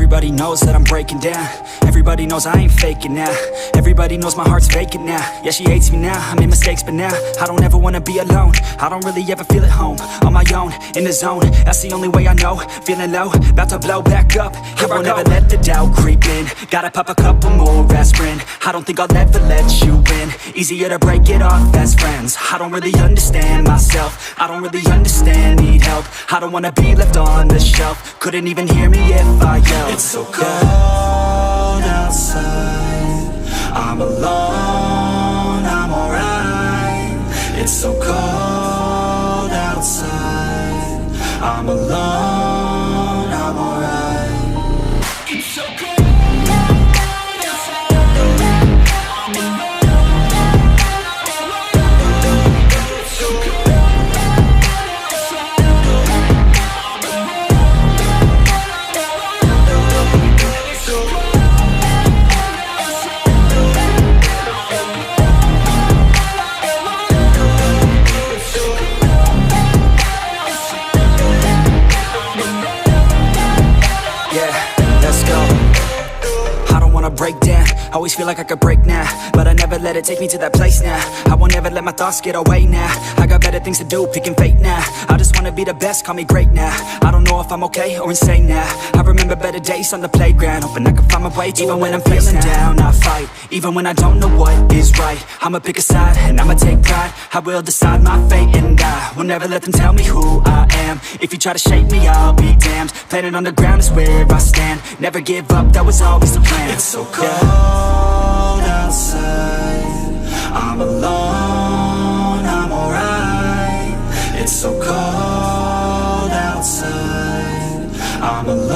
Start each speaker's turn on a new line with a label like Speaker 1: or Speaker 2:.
Speaker 1: Everybody knows that I'm breaking down. Everybody knows I ain't faking now. Everybody knows my heart's vacant now. Yeah, she hates me now, I made mistakes but now I don't ever wanna be alone. I don't really ever feel at home. On my own, in the zone, that's the only way I know. Feeling low, about to blow back up. Here I never let the doubt creep in. Gotta pop a couple more aspirin. I don't think I'll ever let you in. Easier to break it off as friends. I don't really understand myself. I don't really understand, need help. I don't wanna be left on the shelf. Couldn't even hear me if I yelled. It's so cold outside. I'm alone, I'm alright. It's so cold outside. I'm alone, I'm alright. It's so cold. Break down, always feel like I could break now, but I never let it take me to that place now. I won't ever let my thoughts get away now. I got better things to do, picking fate now. I just wanna be the best, call me great now. I don't know if I'm okay or insane now. I remember better days on the playground, hoping I can find my way to even when I'm feeling down, I fight. Even when I don't know what is right, I'ma pick a side and I'ma take pride. I will decide my fate and I will never let them tell me who I am. If you try to shape me, I'll be damned. Planet on the ground is where I stand. Never give up, that was always the plan. It's so cold outside. I'm alone, I'm alright. It's so cold outside. I'm alone.